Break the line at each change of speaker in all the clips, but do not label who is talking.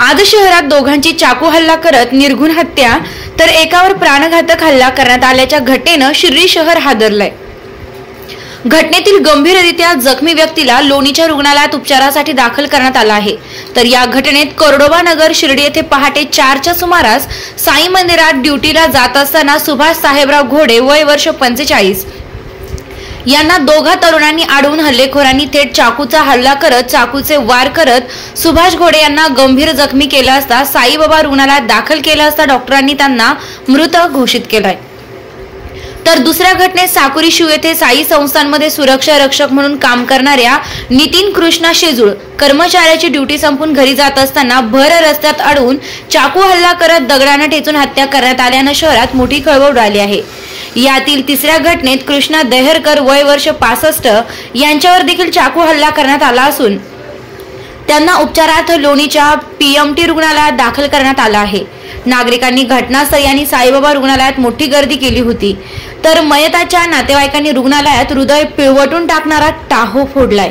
आज शहरात दोघांची चाकू हल्ला करत निर्घुण हत्या तर एकावर प्राणघातक हल्ला करण्यात आल्याच्या घटनेनं शिर्डी शहर हादरलंय। घटनेतील गंभीररित्या जखमी व्यक्तीला लोणीच्या रुग्णालयात उपचारासाठी दाखल करण्यात आला आहे। तर या घटनेत कोरडोबा नगर शिर्डी येथे पहाटे 4च्या सुमारास साई मंदिरात ड्युटीला जात असताना सुभाष साहेबराव घोडे वय वर्ष 45 यांना दोघा तरुणांनी अडवून हल्लेखोरांनी थेट चाकूचा हल्ला करत चाकूचे वार करत सुभाष घोडे यांना गंभीर जखमी केलं असता साईबाबा रुग्णालयात दाखल केलं असता डॉक्टरांनी त्यांना मृत घोषित केलंय। तर दुसऱ्या घटनेत साकुरी शिव येथे साई संस्थांमध्ये सुरक्षा रक्षक म्हणून काम करणाऱ्या नितीन कृष्णा शेजूळ कर्मचाऱ्याची ड्युटी संपून घरी जात असताना भर रस्त्यात अडवून चाकू हल्ला करत दगडाने ठेचून हत्या करण्यात आल्यानं शहरात मोठी खळबळ उडाली आहे। यातील तिसऱ्या घटनेत कृष्णा देहरकर वय वर्ष 65 यांच्यावर देखील चाकू हल्ला करण्यात आला असून त्यांना उपचारार्थ लोणीच्या पीएमटी रुग्णालयात दाखल करण्यात आलं आहे। नागरिकांनी घटनास्थळी आणि साईबाबा रुग्णालयात मोठी गर्दी केली होती। तर मयताच्या नातेवाईकांनी रुग्णालयात हृदय पिळवटून टाकणारा टाहो फोडलाय।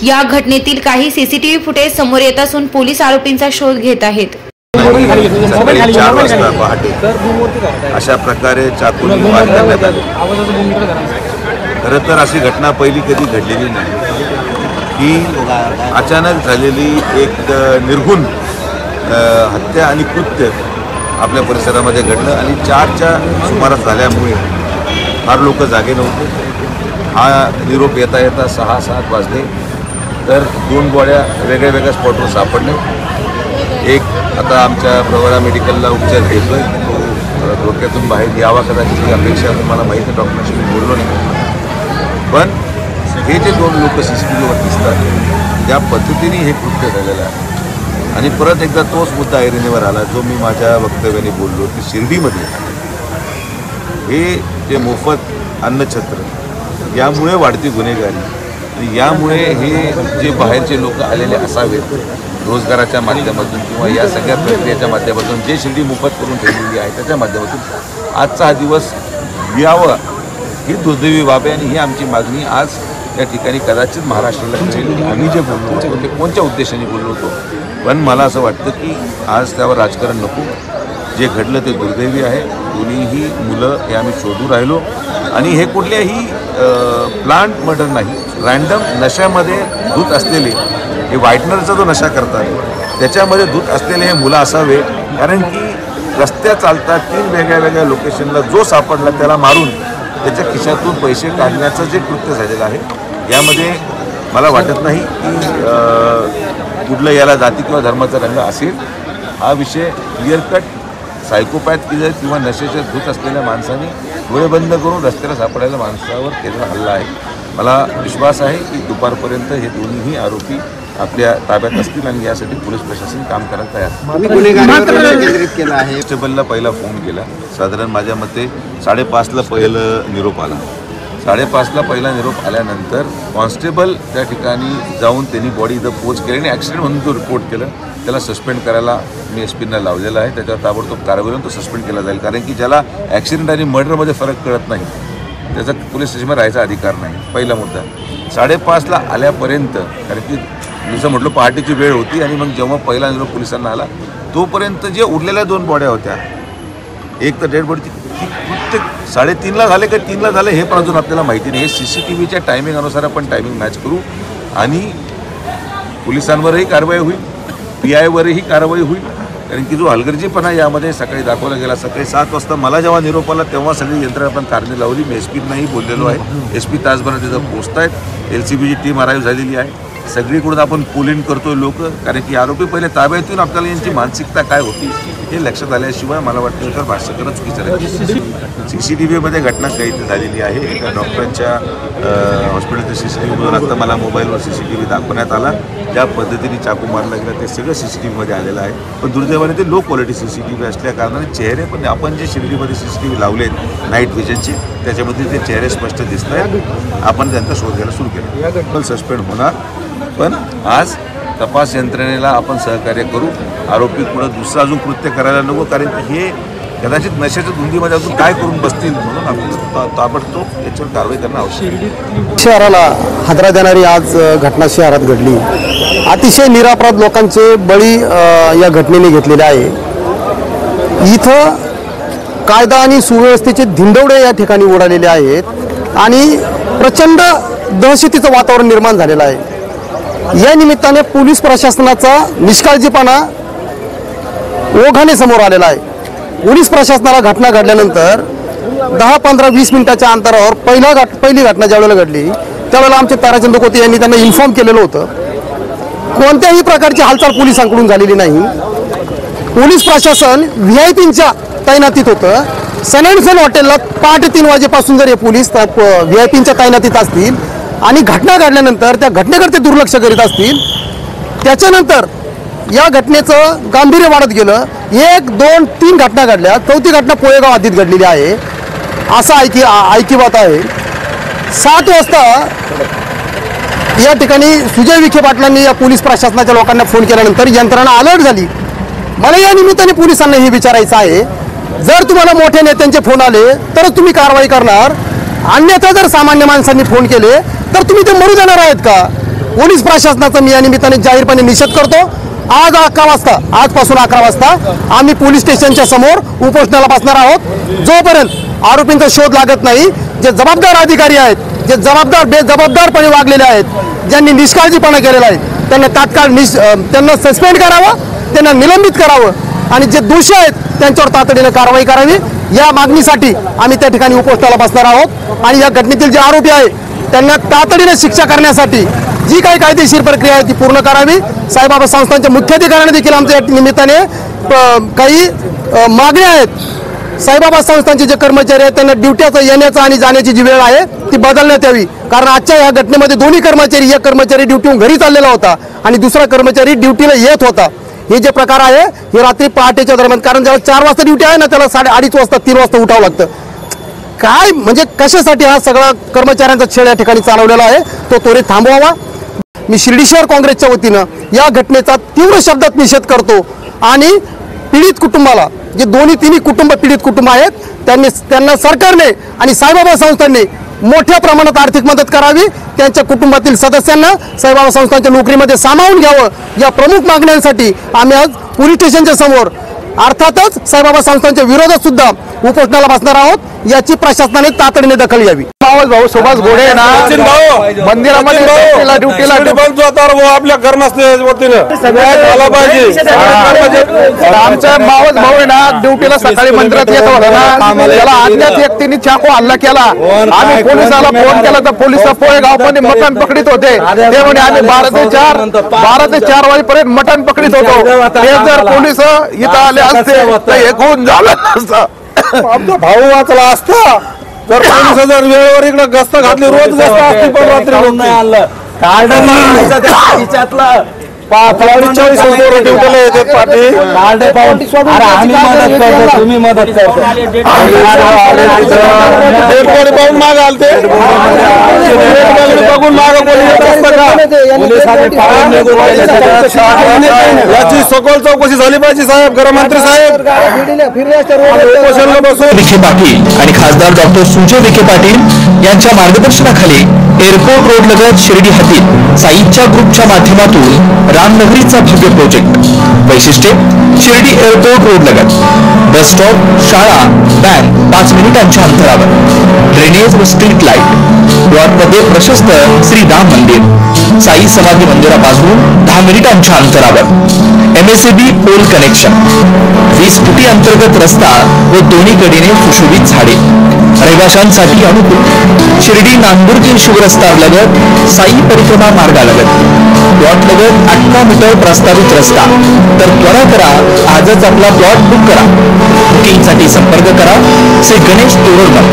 या घटनेतील काही सीसीटीव्ही फुटेज समोर येत असून पोलीस आरोपींचा शोध घेत आहेत।
सकाळी 4 वाजता पहाटे अशा प्रकारे चाकूने वार करण्यात आले। खरं तर अशी घटना पहिली कधी घडलेली नाही। ही अचानक झालेली एक निर्घुण हत्या आणि कृत्य आपल्या परिसरामध्ये घडलं आणि 4च्या सुमारास झाल्यामुळे फार लोक जागे नव्हते। हा निरोप येता येता 6-7 वाजले तर 2 बॉड्या वेगळ्या वेगळ्या स्पॉटवर सापडले। एक आता आमच्या प्रवरा मेडिकलला उपचार घेतोय, तो डोक्यातून बाहेर यावा कदाचित ही अपेक्षा मला माहिती, डॉक्टरांशी मी बोललो नाही। पण हे जे 2 लोक CCTVवर दिसतात त्या पद्धतीने हे कृत्य झालेलं आहे। आणि परत एकदा तोच मुद्दा ऐरणीवर आला जो मी माझ्या वक्तव्याने बोललो की शिर्डीमध्ये हे जे मोफत अन्नछत्र यामुळे वाढती गुन्हेगारी, यामुळे हे जे बाहेरचे लोक आलेले असावेत रोजगाराच्या माध्यमातून किंवा या सगळ्या प्रक्रियेच्या माध्यमातून जे शिर्डी मोफत करून ठेवलेली आहे त्याच्या माध्यमातून आजचा हा दिवस यावं ही दुर्दैवी बाब आहे। आणि ही आमची मागणी आज या ठिकाणी कदाचित महाराष्ट्राला कळेल आम्ही जे बोललो होतो ते कोणत्या उद्देशाने बोललो होतो। पण मला असं वाटतं की आज त्यावर राजकारण नको, जे घडलं ते दुर्दैवी आहे। दोन्हीही मुलं हे आम्ही शोधू राहिलो आणि हे कुठल्याही प्लांट मर्डर नाही, रँडम नशामध्ये धूत असलेले हे व्हाईटनरचा जो नशा करतात त्याच्यामध्ये धूत असलेले हे मुलं असावे। कारण की रस्त्या चालतात 3 वेगळ्या वेगळ्या लोकेशनला जो सापडला त्याला मारून त्याच्या खिशातून पैसे काढण्याचं जे कृत्य झालेलं आहे यामध्ये मला वाटत नाही की कुठलं याला जाती किंवा धर्माचा रंग असेल। हा विषय क्लिअर कट सायकोपॅथ किलर किंवा नशेच्या धूत असलेल्या माणसाने डोळे बंद करून रस्त्याला सापडायला माणसावर केलेला हल्ला आहे। मला विश्वास आहे की दुपारपर्यंत हे दोन्हीही आरोपी आपल्या ताब्यात असतील आणि यासाठी पोलीस प्रशासन काम करायला तयार आहे। कॉन्स्टेबलला पहिला फोन केला, साधारण माझ्या मते 5:30ला पहिलं निरोप आला। 5:30ला पहिला निरोप आल्यानंतर कॉन्स्टेबल त्या ठिकाणी जाऊन त्यांनी बॉडी इथं पोच केली आणि ॲक्सिडेंट म्हणून तो रिपोर्ट केलं। त्याला सस्पेंड करायला मी SP-ना लावलेला आहे, त्याच्यावर ताबडतोब कारवाई होऊन तो सस्पेंड केला जाईल। कारण की ज्याला ॲक्सिडेंट आणि मर्डरमध्ये फरक कळत नाही त्याचा पोलीस स्टेशनमध्ये राहायचा अधिकार नाही, पहिला मुद्दा। 5:30ला आल्यापर्यंत कारण की जसं म्हटलं पहाटेची वेळ होती आणि मग जेव्हा पहिला निरोप पोलिसांना आला तोपर्यंत जे उरलेल्या 2 बॉड्या होत्या, एक तर डेड बॉडी कृत्य 3:30ला झाले का 3ला झाले हे पण अजून आपल्याला माहिती नाही। हे CCTVच्या टायमिंग अनुसार आपण टायमिंग मॅच करू आणि पोलिसांवरही कारवाई होईल, PI-वरही कारवाई होईल। कारण की जो हलगर्जीपणा यामध्ये सकाळी दाखवला गेला, सकाळी 7 वाजता मला जेव्हा निरोप आला तेव्हा सगळी यंत्रणा आपण कारणी लावली। मी SP-नाही बोललेलो आहे, SP तासभरात तिथं पोचतायत, LCBची टीम अराईव्ह झालेली आहे। सगळीकडून आपण पोलिंग करतोय लोक, कारण की आरोपी पहिले ताब्यात येऊन आपल्याला यांची मानसिकता काय होती हे लक्षात आल्याशिवाय मला वाटतं तर भाष्य करत चुकीचं आहे। CCTVमध्ये घटना कैद झालेली आहे। एका डॉक्टरांच्या हॉस्पिटलच्या CCTVमधून आता मला मोबाईलवर CCTV दाखवण्यात आला, ज्या पद्धतीने चाकू मारला गेला ते सगळं CCTVमध्ये आलेलं आहे। पण दुर्दैवाने ते लो क्वालिटी CCTV असल्या कारणाने चेहरे पण आपण जे शिर्डीमध्ये CCTV लावलेत नाईट व्हिजनचे त्याच्यामध्ये ते चेहरे स्पष्ट दिसत आहेत। आपण त्यांचा शोध घ्यायला सुरू केला, सस्पेंड होणार। पण आज तपास यंत्रणेला आपण सहकार्य करू, आरोपी पुढे दुसरं अजून कृत्य करायला नको। कारण की हे कदाचित नशेच्या धुंदीमध्ये अजून काय करून बसतील म्हणून आपण ताबडतोब याच्यावर कारवाई करणं आवश्यक आहे.
शहराला हादरा देणारी आज घटना शहरात घडली. अतिशय निरपराध लोकांचे बळी या घटनेने घेतलेले आहे. इथं कायदा आणि सुव्यवस्थेचे धिंडवडे या ठिकाणी उडालेले आहेत आणि प्रचंड दहशतीचं वातावरण निर्माण झालेलं आहे. या निमित्ताने पोलीस प्रशासनाचा निष्काळजीपणा ओघाने समोर आलेला आहे. पोलीस प्रशासनाला घटना घडल्यानंतर 10, 15, 20 मिनिटाच्या अंतरावर पहिली घटना ज्यावेळेला घडली त्यावेळेला आमचे ताराचंद कोते यांनी त्यांना इन्फॉर्म केलेलं होतं. कोणत्याही प्रकारची हालचाल पोलिसांकडून झालेली नाही. पोलीस प्रशासन व्हीआयपींच्या तैनातीत होतं. सन अँड सन हॉटेलला पहाटे 3 वाजेपासून जर हे पोलीस व्हीआयपींच्या तैनातीत असतील आणि घटना घडल्यानंतर त्या घटनेकडे ते दुर्लक्ष करीत असतील, त्याच्यानंतर या घटनेचं गांभीर्य वाढत गेलं. 1, 2, 3 घटना घडल्या. 4थी घटना पोळेगाव हद्दीत घडलेली आहे असं ऐकिवात आहे. 7 वाजता या ठिकाणी सुजय विखे पाटलांनी या पोलीस प्रशासनाच्या लोकांना फोन केल्यानंतर यंत्रणा अलर्ट झाली. मला या निमित्ताने पोलिसांना हे विचारायचं आहे, जर तुम्हाला मोठ्या नेत्यांचे फोन आले तरच तुम्ही कारवाई करणार, अन्यथा जर सामान्य माणसांनी फोन केले तर तुम्ही ते मरू देणार आहेत का? पोलीस प्रशासनाचा मी या निमित्ताने जाहीरपणे निषेध करतो. आज 11 वाजता, आजपासून 11 वाजता आम्ही पोलीस स्टेशनच्या समोर उपोषणाला बसणार आहोत. जोपर्यंत आरोपींचा शोध लागत नाही, जे जबाबदार अधिकारी आहेत, जे बेजबाबदारपणे वागलेले आहेत, ज्यांनी निष्काळजीपणा केलेला आहे, त्यांना तात्काळ त्यांना सस्पेंड करावं, त्यांना निलंबित करावं आणि जे दोषी आहेत त्यांच्यावर तातडीने कारवाई करावी, या मागणीसाठी आम्ही त्या ठिकाणी उपोषणाला बसणार आहोत. आणि या घटनेतील जे आरोपी आहेत त्यांना तातडीने शिक्षा करण्यासाठी जी काही कायदेशीर प्रक्रिया आहे ती पूर्ण करावी. साईबाबा संस्थांच्या मुख्याधिकाऱ्यांनी देखील आमच्या या निमित्ताने काही मागण्या आहेत. साईबाबा संस्थांचे जे कर्मचारी आहेत त्यांना ड्युटीचा येण्याचा आणि जाण्याची जी वेळ आहे ती बदलण्यात यावी. कारण आजच्या या घटनेमध्ये दोन्ही कर्मचारी, एक कर्मचारी ड्युटीहून घरी चाललेला होता आणि दुसरा कर्मचारी ड्युटीला येत होता. हे जे प्रकार आहे हे रात्री पहाटेच्या दरम्यान, कारण जेव्हा 4 वाजता ड्युटी आहे ना त्याला 2:30 वाजता 3 वाजता उठावं लागतं. काय म्हणजे कशासाठी हा सगळा कर्मचाऱ्यांचा छळ या ठिकाणी चालवलेला आहे, तो त्वरित थांबवावा. मी शिर्डी शहर काँग्रेसच्या वतीनं या घटनेचा तीव्र शब्दात निषेध करतो आणि पीडित कुटुंबाला, जे तिन्ही कुटुंब पीडित कुटुंब आहेत, त्यांना सरकारने आणि साईबाबा संस्थांनी मोठ्या प्रमाणात आर्थिक मदत करावी. त्यांच्या कुटुंबातील सदस्यांना साईबाबा संस्थांच्या नोकरीमध्ये सामावून घ्यावं, या प्रमुख मागण्यांसाठी आम्ही आज पोलीस स्टेशनच्या समोर, अर्थातच साईबाबा संस्थांच्या विरोधात सुद्धा उपोषणाला बसणार आहोत. याची प्रशासनाने तातडीने दखल घ्यावी.
भाऊ सुभाष घोडे ना मंदिरामध्ये ड्युटीला आपल्या कर्मचाऱ्यांच्या सगळ्यात झाला पाहिजे. आमचा मावस भाऊ आहे ना ड्युटीला सकाळी मंदिरात येत होता ना, त्याला अज्ञात व्यक्तीने चाकू हल्ला केला. आम्ही पोलिसाला फोन केला तर पोलिस पोळेगाव मध्ये मटण पकडीत होते. ते म्हणे आम्ही 12 ते 4 वाजेपर्यंत मटण पकडीत होतो. ते जर पोलिस इथं आले असते तर हे खून झालं नसतं. आमचा भाऊ वाचला असता तर पोलिस जर वेळेवर इकडे गस्त घातली, रोज गस्त असते, पण रात्री नाही आलं. तुम्ही मदत पाहून माग आलते बघून माग याची सखोल चौकशी झाली पाहिजे साहेब. गृहमंत्री साहेब
विखे पाटील आणि खासदार डॉक्टर सुजय विखे पाटील यांच्या मार्गदर्शनाखाली एअरपोर्ट रोड लगत शिर्डी हद्दीत साईच्या ग्रुपच्या माध्यमातून रामनगरीचा भव्य प्रोजेक्ट. वैशिष्ट्ये शिर्डी एअरपोर्ट रोड लगत बस स्टॉप, शाळा, बँक 5 मिनिटांच्या अंतरावर, ड्रेनेज व स्ट्रीट लाईट, प्लॉटमध्ये प्रशस्त श्री राम मंदिर, साई समाधी मंदिरापासून 10 मिनिटांच्या अंतरावर, MSAB पोल कनेक्शन, 20 फुटी अंतर्गत रस्ता व दोन्ही कडेने सुशोभित झाडे, रहिवाशांसाठी अनुकूल शिर्डी नांदुर्गी शिवरस्ता लगत साई परिक्रमा मार्गालगत, प्लॉट लगत 18 मीटर प्रस्तावित रस्ता. तर त्वरा करा, आजच आपला प्लॉट बुक करा. बुकिंगसाठी संपर्क करा श्री गणेश तोरडमल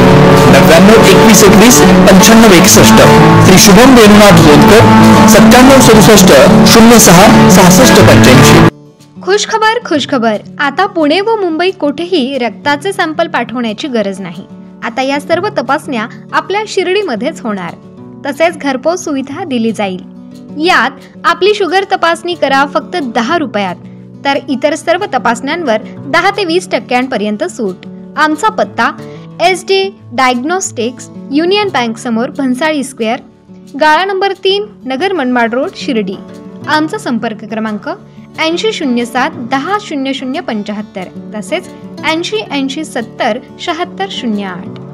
99 21 21 95 61, श्री शुभम वेणुनाथ बोधकर 97 67 06 66 85.
खुशखबर खुशखबर. आता पुणे व मुंबई कोठेही रक्ताचे सॅम्पल पाठवण्याची गरज नाही. आता या सर्व तपासण्या आपल्या शिर्डीमध्येच होणार. तसेच घरपोच सुविधा दिली जाईल. यात आपली शुगर तपासणी करा फक्त 10 रुपयात. तर इतर सर्व तपासण्यांवर 10 ते 20% सूट. आमचा पत्ता SD डायग्नोस्टिक्स, युनियन बँक समोर, भन्साळी स्क्वेअर, गाळा नंबर 3, नगर मनमाड रोड, शिर्डी. आमचा संपर्क क्रमांक 8007 10 0075 तसेच 80 80 70 76 08.